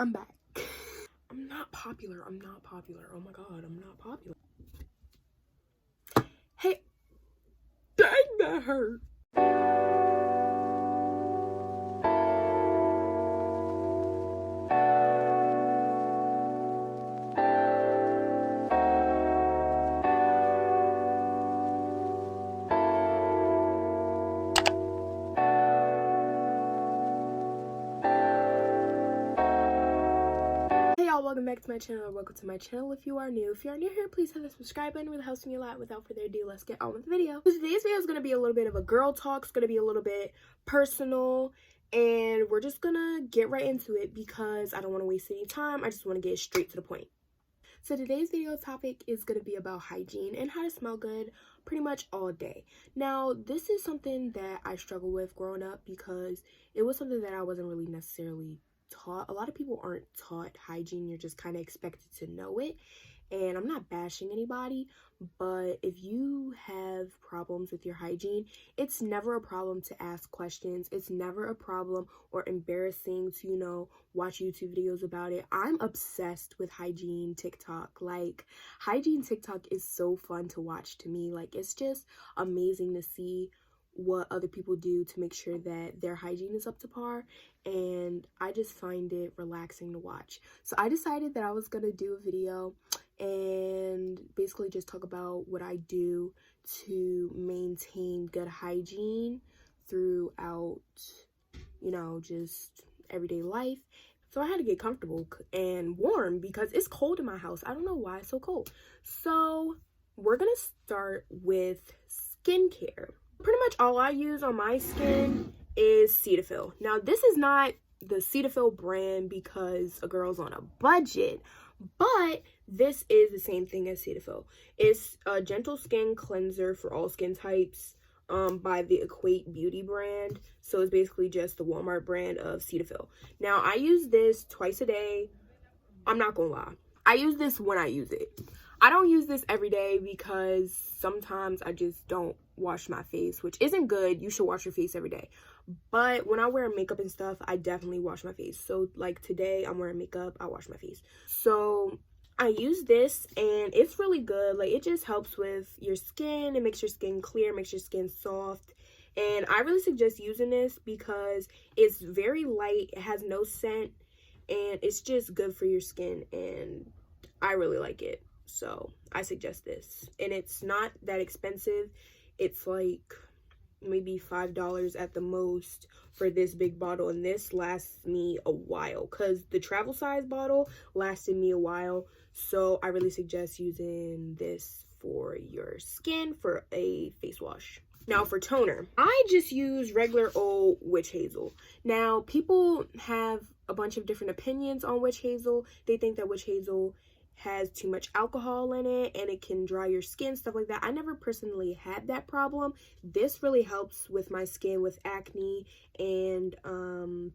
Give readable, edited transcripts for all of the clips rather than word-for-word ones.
I'm back. I'm not popular. I'm not popular. Oh my god, I'm not popular. Hey, dang, that hurt. Welcome back to my channel, or welcome to my channel if you are new. If you are new here, please hit the subscribe button. It really helps me a lot. Without further ado, let's get on with the video. So today's video is going to be a little bit of a girl talk. It's going to be a little bit personal, and we're just going to get right into it because I don't want to waste any time. I just want to get straight to the point. So today's video topic is going to be about hygiene and how to smell good pretty much all day. Now, this is something that I struggled with growing up because it was something that I wasn't really necessarily taught. A lot of people aren't taught hygiene. You're just kind of expected to know it. And I'm not bashing anybody, but if you have problems with your hygiene, it's never a problem to ask questions. It's never a problem or embarrassing to, you know, watch YouTube videos about it. I'm obsessed with hygiene TikTok. Like, hygiene TikTok is so fun to watch to me. Like, it's just amazing to see what other people do to make sure that their hygiene is up to par, and I just find it relaxing to watch. So I decided that I was gonna do a video and basically just talk about what I do to maintain good hygiene throughout, you know, just everyday life. So I had to get comfortable and warm because it's cold in my house. I don't know why it's so cold. So we're gonna start with skincare. Pretty much all I use on my skin is Cetaphil. Now, this is not the Cetaphil brand because a girl's on a budget, but this is the same thing as Cetaphil. It's a gentle skin cleanser for all skin types by the Equate Beauty brand. So it's basically just the Walmart brand of Cetaphil. Now, I use this twice a day. I'm not gonna lie. I use this when I use it. I don't use this every day because sometimes I just don't wash my face, which isn't good. You should wash your face every day. But when I wear makeup and stuff, I definitely wash my face. So like today I'm wearing makeup, I wash my face. So I use this and it's really good. Like, it just helps with your skin. It makes your skin clear, makes your skin soft. And I really suggest using this because it's very light, it has no scent, and it's just good for your skin, and I really like it. So I suggest this, and it's not that expensive. It's like maybe $5 at the most for this big bottle, and this lasts me a while because the travel size bottle lasted me a while. So I really suggest using this for your skin for a face wash. Now for toner, I just use regular old witch hazel. Now, people have a bunch of different opinions on witch hazel. They think that witch hazel has too much alcohol in it and it can dry your skin, stuff like that. I never personally had that problem. This really helps with my skin with acne and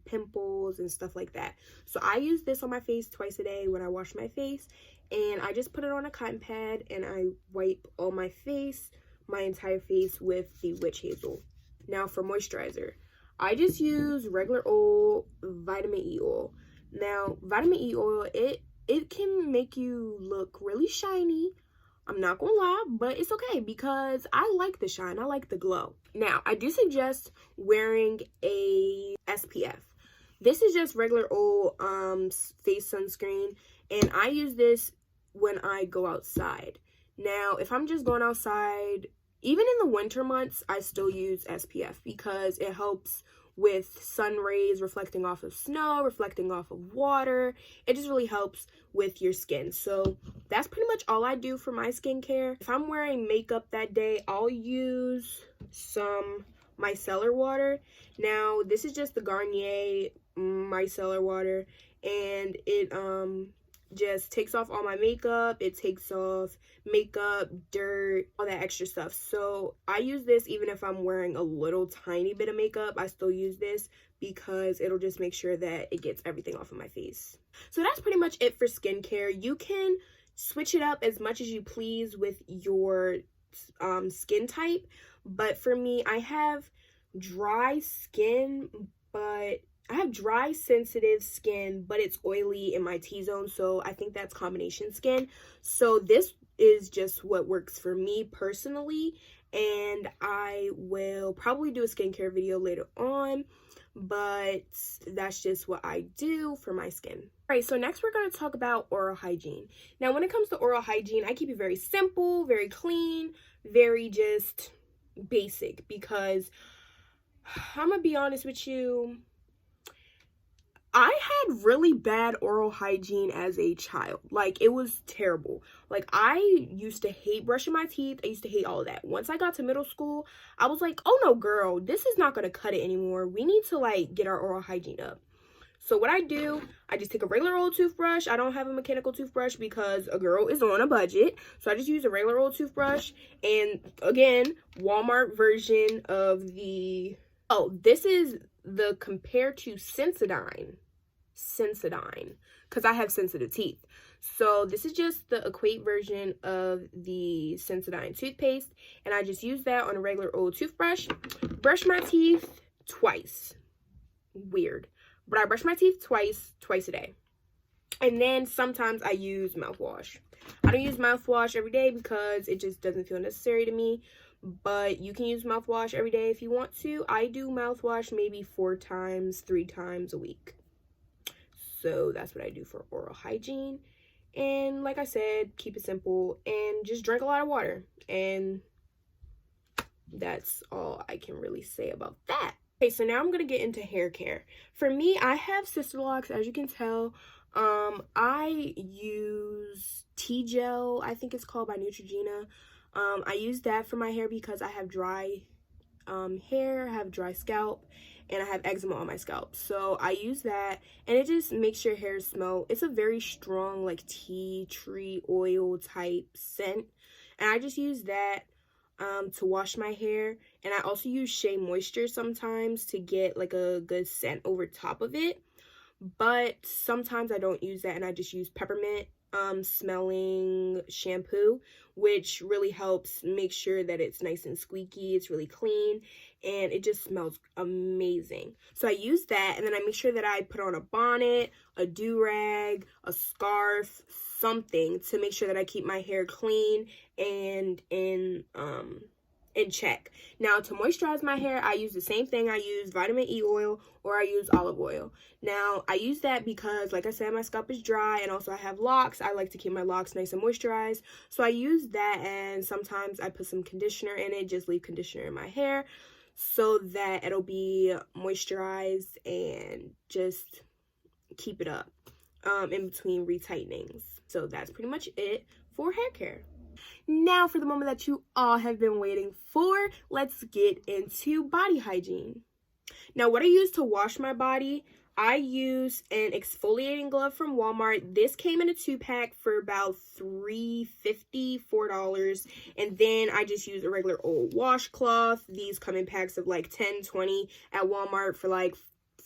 pimples and stuff like that. So I use this on my face twice a day when I wash my face, and I just put it on a cotton pad and I wipe all my face, my entire face, with the witch hazel. Now for moisturizer, I just use regular old vitamin E oil. Now, vitamin E oil, it can make you look really shiny. I'm not gonna lie, but it's okay because I like the shine. I like the glow. Now, I do suggest wearing a SPF. This is just regular old face sunscreen, and I use this when I go outside. Now, if I'm just going outside, even in the winter months, I still use SPF because it helps with sun rays reflecting off of snow, reflecting off of water. It just really helps with your skin. So that's pretty much all I do for my skincare. If I'm wearing makeup that day, I'll use some micellar water. Now, this is just the Garnier micellar water, and it just takes off all my makeup. It takes off makeup, dirt, all that extra stuff. So I use this even if I'm wearing a little tiny bit of makeup. I still use this because it'll just make sure that it gets everything off of my face. So that's pretty much it for skincare. You can switch it up as much as you please with your skin type, but for me, I have dry skin, but I have dry sensitive skin, but it's oily in my T-zone, so I think that's combination skin. So this is just what works for me personally, and I will probably do a skincare video later on, but that's just what I do for my skin. All right, so next we're going to talk about oral hygiene. Now, when it comes to oral hygiene, I keep it very simple, very clean, very just basic, because I'm gonna be honest with you, I had really bad oral hygiene as a child. Like, it was terrible. Like, I used to hate brushing my teeth. I used to hate all of that. Once I got to middle school, I was like, oh no, girl, this is not going to cut it anymore. We need to, like, get our oral hygiene up. So what I do, I just take a regular old toothbrush. I don't have a mechanical toothbrush because a girl is on a budget. So I just use a regular old toothbrush. And again, Walmart version of the... Oh, this is the compared to Sensodyne, because I have sensitive teeth. So this is just the equate version of the Sensodyne toothpaste, and I just use that on a regular old toothbrush. Brush my teeth twice. Weird, but I brush my teeth twice a day. And then sometimes I use mouthwash. I don't use mouthwash every day because it just doesn't feel necessary to me. But you can use mouthwash every day if you want to. I do mouthwash maybe 3 times a week. So that's what I do for oral hygiene. And like I said, keep it simple and just drink a lot of water. And that's all I can really say about that. Okay, so now I'm going to get into hair care. For me, I have sister locks, as you can tell. I use T-Gel, I think it's called, by Neutrogena. I use that for my hair because I have dry hair, I have dry scalp, and I have eczema on my scalp. So I use that, and it just makes your hair smell. It's a very strong, like, tea tree oil type scent, and I just use that to wash my hair. And I also use Shea moisture sometimes to get like a good scent over top of it, but sometimes I don't use that, and I just use peppermint smelling shampoo, which really helps make sure that it's nice and squeaky, it's really clean, and it just smells amazing. So I use that, and then I make sure that I put on a bonnet, a do-rag, a scarf, something to make sure that I keep my hair clean and in check. Now, to moisturize my hair, I use the same thing. I use vitamin E oil, or I use olive oil. Now, I use that because, like I said, my scalp is dry, and also I have locks. I like to keep my locks nice and moisturized. So I use that, and sometimes I put some conditioner in it, just leave conditioner in my hair so that it'll be moisturized and just keep it up in between retightenings. So that's pretty much it for hair care. Now for the moment that you all have been waiting for, let's get into body hygiene. Now, what I use to wash my body, I use an exfoliating glove from Walmart. This came in a 2-pack for about $3.50, $4. And then I just use a regular old washcloth. These come in packs of like 10, 20 at Walmart for like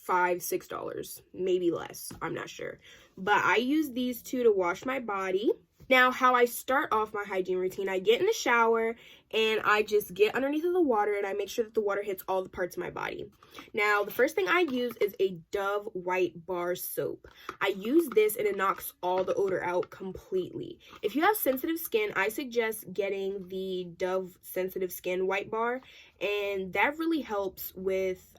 $5, $6, maybe less. I'm not sure. But I use these two to wash my body. Now, how I start off my hygiene routine, I get in the shower and I just get underneath of the water and I make sure that the water hits all the parts of my body. Now, the first thing I use is a Dove White Bar Soap. I use this and it knocks all the odor out completely. If you have sensitive skin, I suggest getting the Dove Sensitive Skin White Bar, and that really helps with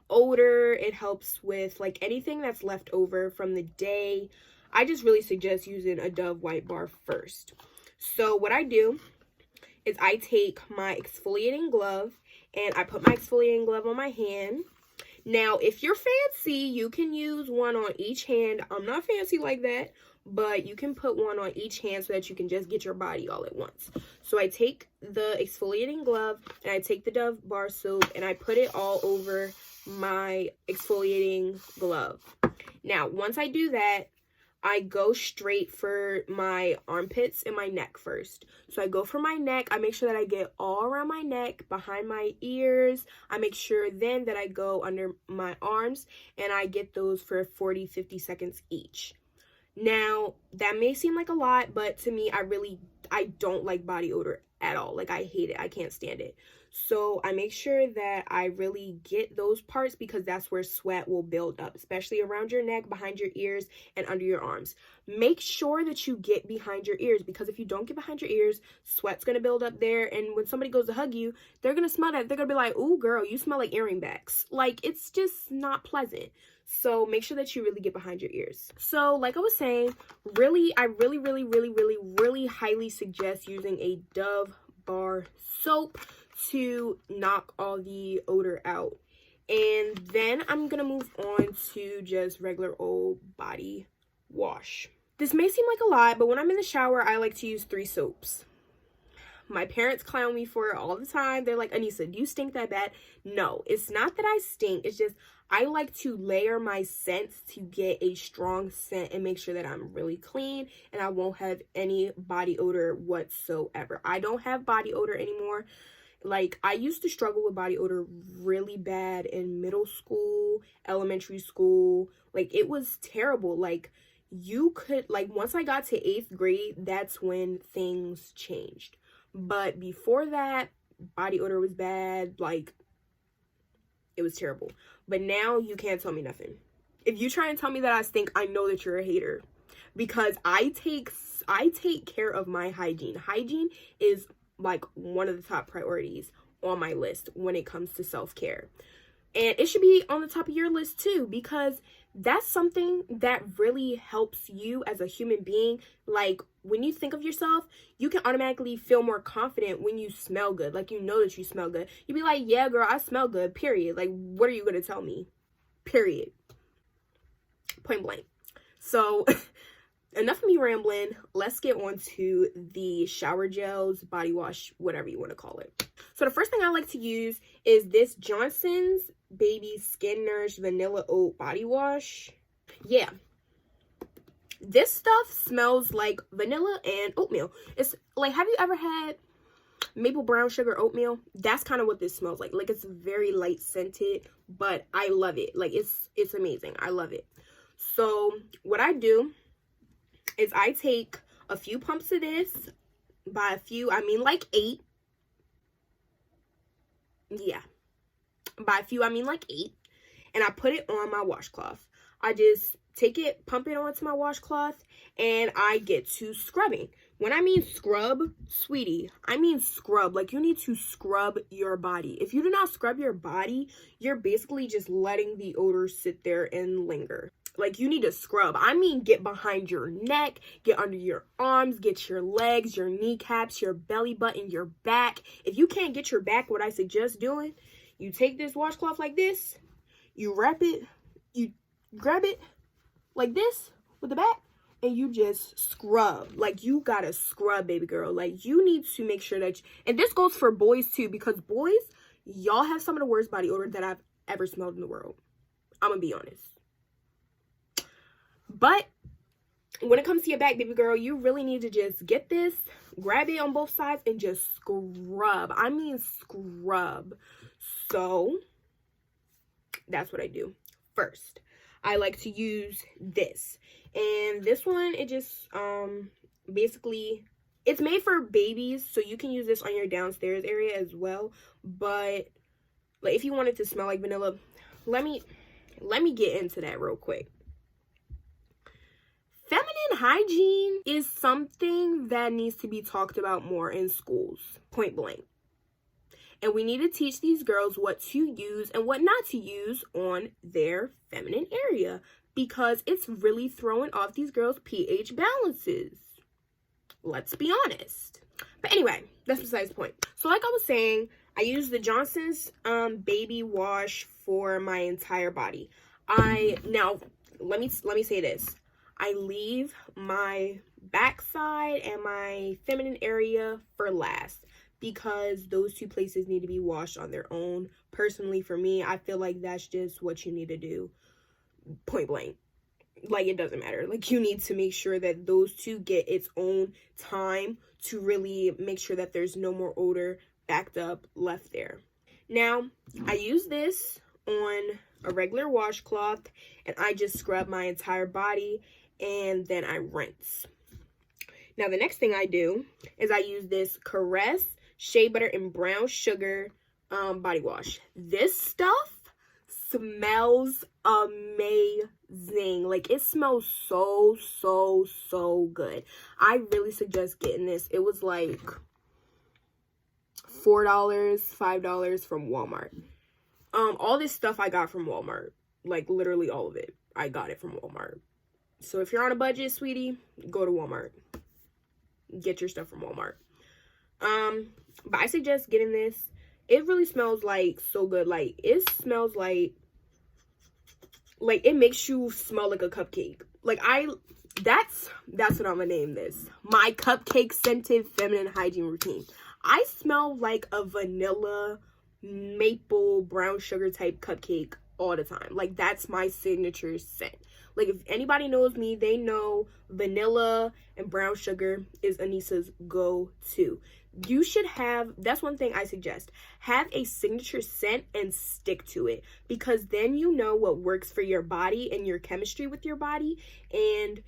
odor. It helps with like anything that's left over from the day. I just really suggest using a Dove White Bar first. So what I do is I take my exfoliating glove and I put my exfoliating glove on my hand. Now, if you're fancy, you can use one on each hand. I'm not fancy like that, but you can put one on each hand so that you can just get your body all at once. So I take the exfoliating glove and I take the Dove Bar Soap and I put it all over my exfoliating glove. Now, once I do that, I go straight for my armpits and my neck first. So I go for my neck. I make sure that I get all around my neck, behind my ears. I make sure then that I go under my arms and I get those for 40, 50 seconds each. Now, that may seem like a lot, but to me, I don't like body odor at all. Like, I hate it. I can't stand it. So I make sure that I really get those parts because that's where sweat will build up, especially around your neck, behind your ears, and under your arms. Make sure that you get behind your ears, because if you don't get behind your ears, sweat's going to build up there. And when somebody goes to hug you, they're going to smell that. They're going to be like, "Ooh, girl, you smell like earring backs." Like, it's just not pleasant. So make sure that you really get behind your ears. So like I was saying, I really highly suggest using a Dove bar soap to knock all the odor out. And then I'm gonna move on to just regular old body wash. This may seem like a lot, but when I'm in the shower, I like to use 3 soaps. My parents clown me for it all the time. They're like, "Aneesa, do you stink that bad?" No, it's not that I stink. It's just I like to layer my scents to get a strong scent and make sure that I'm really clean and I won't have any body odor whatsoever. I don't have body odor anymore. Like, I used to struggle with body odor really bad in middle school, elementary school. Like, it was terrible. Like, you could, like, once I got to 8th grade, that's when things changed. But before that, body odor was bad. Like, it was terrible. But now you can't tell me nothing. If you try and tell me that I stink, I know that you're a hater, because I take care of my hygiene. Hygiene is like one of the top priorities on my list when it comes to self-care. And it should be on the top of your list too, because that's something that really helps you as a human being. Like, when you think of yourself, you can automatically feel more confident when you smell good. Like, you know that you smell good. You'd be like, "Yeah, girl, I smell good, period." Like, what are you going to tell me? Period. Point blank. So, enough of me rambling. Let's get on to the shower gels, body wash, whatever you want to call it. So the first thing I like to use is this Johnson's Baby Skin Nourish Vanilla Oat Body Wash. Yeah. This stuff smells like vanilla and oatmeal. It's like, have you ever had maple brown sugar oatmeal? That's kind of what this smells like. Like, it's very light scented, but I love it. Like, it's amazing. I love it. So what I do is I take a few pumps of this. By a few, I mean like 8. Yeah. By a few, I mean like 8. And I put it on my washcloth. I just take it, pump it onto my washcloth, and I get to scrubbing. When I mean scrub, sweetie, I mean scrub. Like, you need to scrub your body. If you do not scrub your body, you're basically just letting the odor sit there and linger. Like, you need to scrub. I mean, get behind your neck, get under your arms, get your legs, your kneecaps, your belly button, your back. If you can't get your back, what I suggest doing, you take this washcloth like this, you wrap it, you grab it like this with the back, and you just scrub. Like, you gotta scrub, baby girl. Like, you need to make sure that and this goes for boys too, because boys, y'all have some of the worst body odor that I've ever smelled in the world. I'm gonna be honest. But when it comes to your back, baby girl, you really need to just get this, grab it on both sides, and just scrub. I mean scrub. So that's what I do. First, I like to use this. And this one, it just basically, it's made for babies, so you can use this on your downstairs area as well. But like, if you want it to smell like vanilla, let me get into that real quick. Feminine hygiene is something that needs to be talked about more in schools, point blank. And we need to teach these girls what to use and what not to use on their feminine area, because it's really throwing off these girls' pH balances. Let's be honest. But anyway, that's besides the point. So like I was saying, I use the Johnson's baby wash for my entire body. Now let me say this. I leave my backside and my feminine area for last, because those two places need to be washed on their own. Personally, for me, I feel like that's just what you need to do, point blank. Like, it doesn't matter. Like, you need to make sure that those two get its own time to really make sure that there's no more odor backed up left there. Now, I use this on a regular washcloth, and I just scrub my entire body, and then I rinse. Now, the next thing I do is I use this Caress Shea Butter and Brown Sugar body wash. This stuff smells amazing. Like, it smells so good. I really suggest getting this. It was like $4, $5 from Walmart. All this stuff I got from Walmart. Like, literally all of it. I got it from Walmart. So if you're on a budget, sweetie, go to Walmart. Get your stuff from Walmart. But I suggest getting this. It really smells like so good. Like, it smells like it makes you smell like a cupcake. Like, that's what I'm gonna name this. My cupcake scented feminine hygiene routine. I smell like a vanilla maple brown sugar type cupcake all the time. Like, that's my signature scent. Like, if anybody knows me, they know vanilla and brown sugar is Aneesa's go-to. You should have, that's one thing I suggest, have a signature scent and stick to it, because then you know what works for your body and your chemistry with your body, and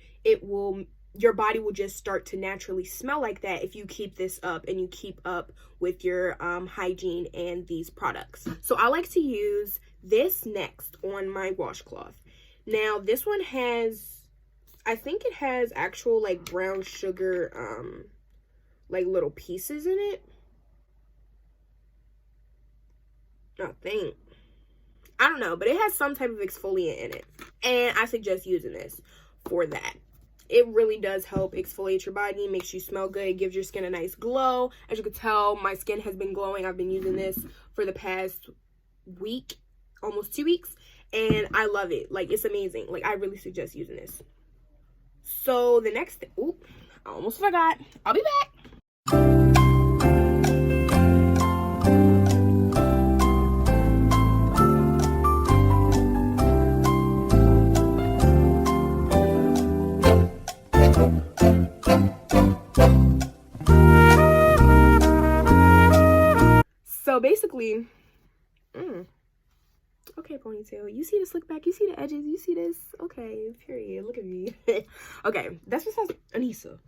your body will just start to naturally smell like that if you keep this up and you keep up with your hygiene and these products. So I like to use this next on my washcloth. Now, this one has, I think it has actual like brown sugar like little pieces in it. I don't know, but it has some type of exfoliant in it, and I suggest using this for that. It really does help exfoliate your body, makes you smell good, gives your skin a nice glow. As you can tell, my skin has been glowing. I've been using this for the past week, almost 2 weeks, and I love it. Like, it's amazing. Like, I really suggest using this. So the next thing, oop, I almost forgot. I'll be back. So basically, okay, ponytail, you see the slick back, you see the edges, you see this, okay, period, look at me. Okay, that's what says Aneesa.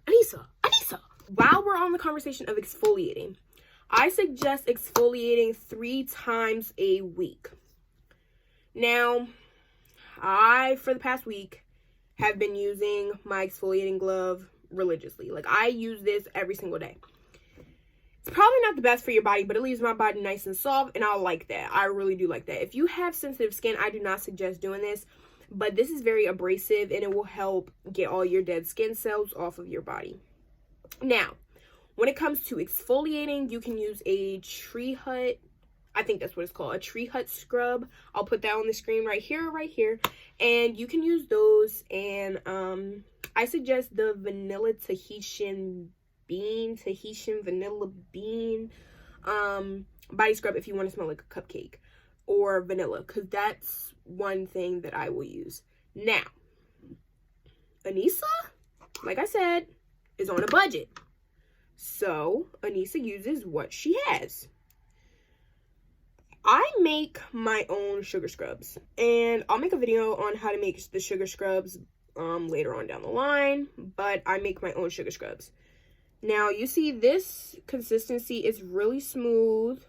While we're on the conversation of exfoliating, I suggest exfoliating 3 times a week. Now, for the past week, have been using my exfoliating glove religiously. Like, I use this every single day. It's probably not the best for your body, but it leaves my body nice and soft, and I like that. I really do like that. If you have sensitive skin, I do not suggest doing this, but this is very abrasive, and it will help get all your dead skin cells off of your body. Now, when it comes to exfoliating, you can use a Tree Hut, I think that's what it's called, a Tree Hut scrub. I'll put that on the screen right here, and you can use those, and I suggest the vanilla Tahitian vanilla bean body scrub if you want to smell like a cupcake, or vanilla, because that's one thing that I will use. Now, Aneesa, like I said, is on a budget, so Aneesa uses what she has. I make my own sugar scrubs, and I'll make a video on how to make the sugar scrubs later on down the line, but I make my own sugar scrubs. Now, you see this consistency is really smooth.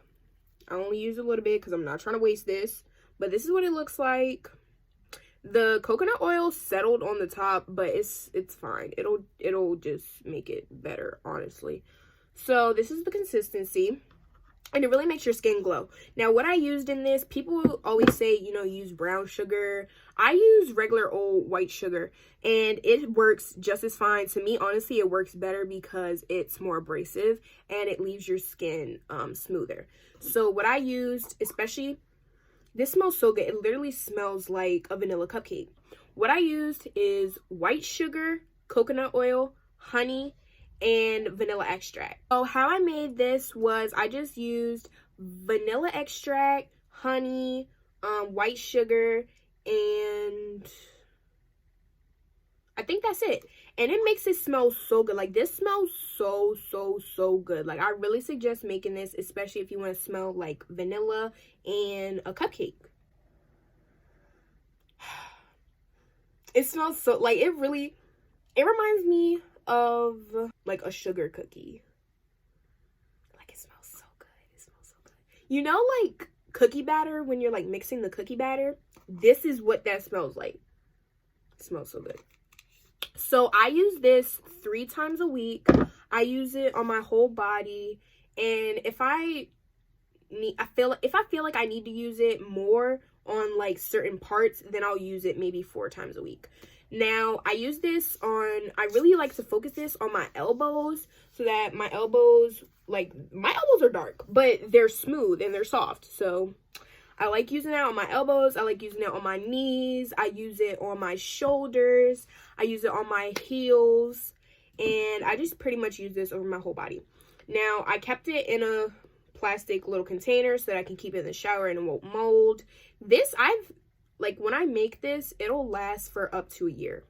I only use a little bit because I'm not trying to waste this, but this is what it looks like. The coconut oil settled on the top, but it's fine. It'll just make it better, honestly. So this is the consistency, and it really makes your skin glow. Now, what I used in this, people always say, you know, use brown sugar. I use regular old white sugar, and it works just as fine. To me, honestly, it works better because it's more abrasive, and it leaves your skin smoother. So what I used, especially, this smells so good. It literally smells like a vanilla cupcake. What I used is white sugar, coconut oil, honey, and vanilla extract. So how I made this was I just used vanilla extract, honey, white sugar, and I think that's it. And it makes it smell so good. Like, this smells so good. Like, I really suggest making this, especially if you want to smell like vanilla and a cupcake. It smells so, like, it reminds me of like a sugar cookie. Like, it smells so good. You know, like cookie batter, when you're like mixing the cookie batter, this is what that smells like. It smells so good. So I use this 3 times a week. I use it on my whole body, and if I feel like I need to use it more on like certain parts, then I'll use it maybe 4 times a week. Now, I use this on, I really like to focus this on my elbows, so that my elbows, like, my elbows are dark, but they're smooth and they're soft. So I like using that on my elbows. I like using it on my knees. I use it on my shoulders. I use it on my heels. And I just pretty much use this over my whole body. Now, I kept it in a plastic little container so that I can keep it in the shower and it won't mold. This, like, when I make this, it'll last for up to a year.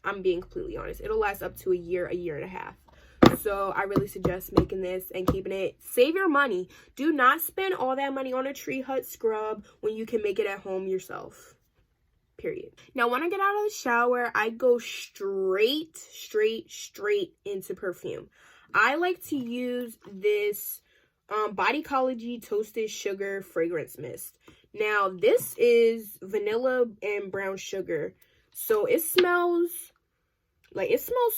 I'm being completely honest. It'll last up to a year and a half. So I really suggest making this and keeping it. Save your money. Do not spend all that money on a Tree Hut scrub when you can make it at home yourself. Period. Now, when I get out of the shower, I go straight into perfume. I like to use this Bodycology Toasted Sugar Fragrance Mist. Now, this is vanilla and brown sugar. So it smells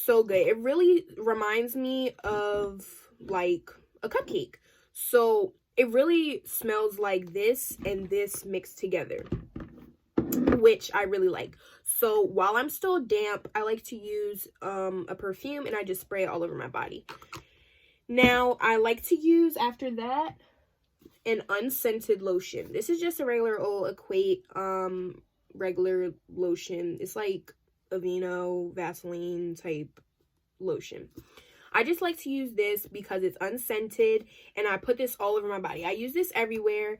so good. It really reminds me of like a cupcake. So it really smells like this and this mixed together, which I really like. So while I'm still damp, I like to use a perfume, and I just spray it all over my body. Now, I like to use, after that, an unscented lotion. This is just a regular old Equate regular lotion. It's like Aveeno, Vaseline type lotion. I just like to use this because it's unscented, and I put this all over my body. I use this everywhere.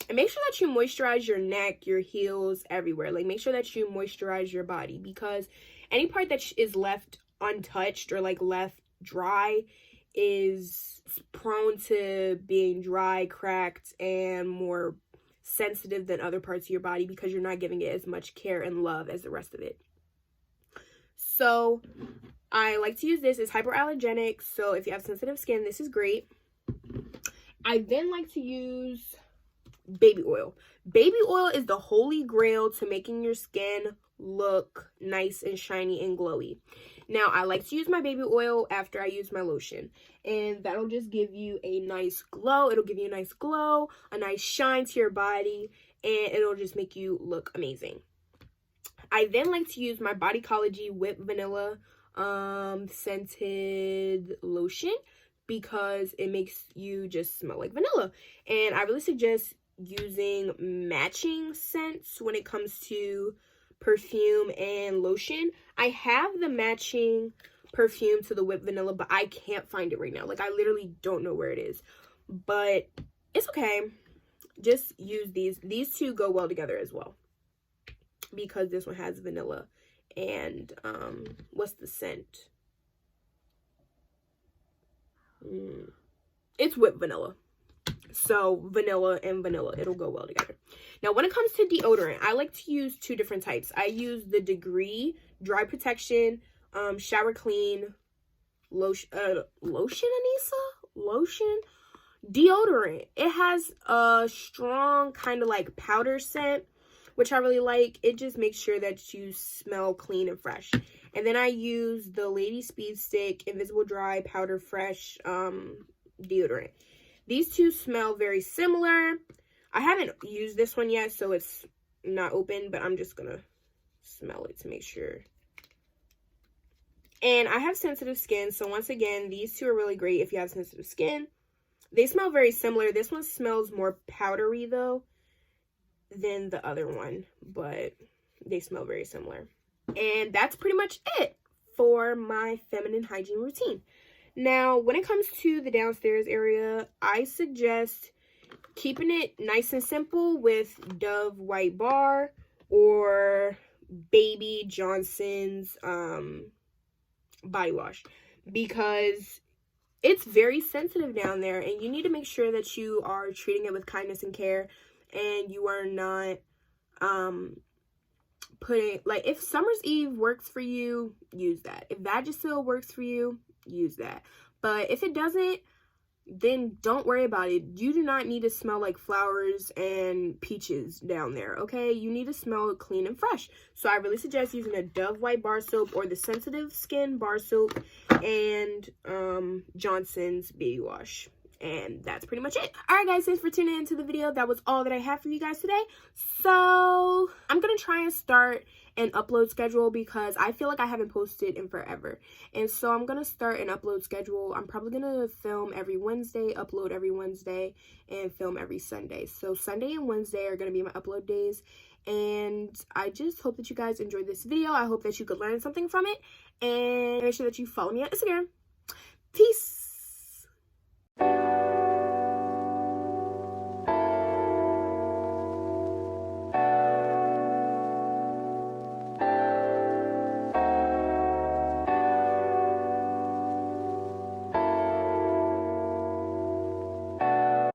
And make sure that you moisturize your neck, your heels, everywhere. Like, make sure that you moisturize your body, because any part that is left untouched or like left dry is prone to being dry, cracked, and more sensitive than other parts of your body, because you're not giving it as much care and love as the rest of it. So I like to use this. It's hypoallergenic, so if you have sensitive skin, this is great. I then like to use baby oil. Baby oil is the holy grail to making your skin look nice and shiny and glowy. Now, I like to use my baby oil after I use my lotion, and that'll just give you a nice glow. It'll give you a nice glow, a nice shine to your body, and it'll just make you look amazing. I then like to use my Bodycology Whipped Vanilla scented lotion, because it makes you just smell like vanilla. And I really suggest using matching scents when it comes to perfume and lotion. I have the matching perfume to the Whipped Vanilla, but I can't find it right now. Like, I literally don't know where it is, but it's okay. Just use these. These two go well together as well, because this one has vanilla and what's the scent? It's Whipped Vanilla. So vanilla and vanilla, it'll go well together. Now, when it comes to deodorant, I like to use 2 different types. I use the Degree Dry Protection Shower Clean Lotion, Aneesa? Lotion? Deodorant. It has a strong kind of like powder scent, which I really like. It just makes sure that you smell clean and fresh. And then I use the Lady Speed Stick Invisible Dry Powder Fresh deodorant. These two smell very similar. I haven't used this one yet, so it's not open, but I'm just gonna smell it to make sure. And I have sensitive skin, so once again, these two are really great if you have sensitive skin. They smell very similar. This one smells more powdery, though, than the other one, but they smell very similar. And that's pretty much it for my feminine hygiene routine. Now, when it comes to the downstairs area, I suggest keeping it nice and simple with Dove White Bar or Baby Johnson's body wash, because it's very sensitive down there, and you need to make sure that you are treating it with kindness and care, and you are not putting, like, if Summer's Eve works for you, use that. If Vagisil works for you, use that. But if it doesn't, then don't worry about it. You do not need to smell like flowers and peaches down there, okay? You need to smell clean and fresh. So I really suggest using a Dove White bar soap or the Sensitive Skin bar soap and Johnson's baby wash. And that's pretty much it. All right, guys, thanks for tuning into the video. That was all that I have for you guys today. So I'm gonna try and start an upload schedule because I feel like I haven't posted in forever. And so I'm gonna start an upload schedule. I'm probably gonna film every Wednesday, upload every Wednesday, and film every Sunday. So Sunday and Wednesday are gonna be my upload days. And I just hope that you guys enjoyed this video. I hope that you could learn something from it. And make sure that you follow me on Instagram. Peace.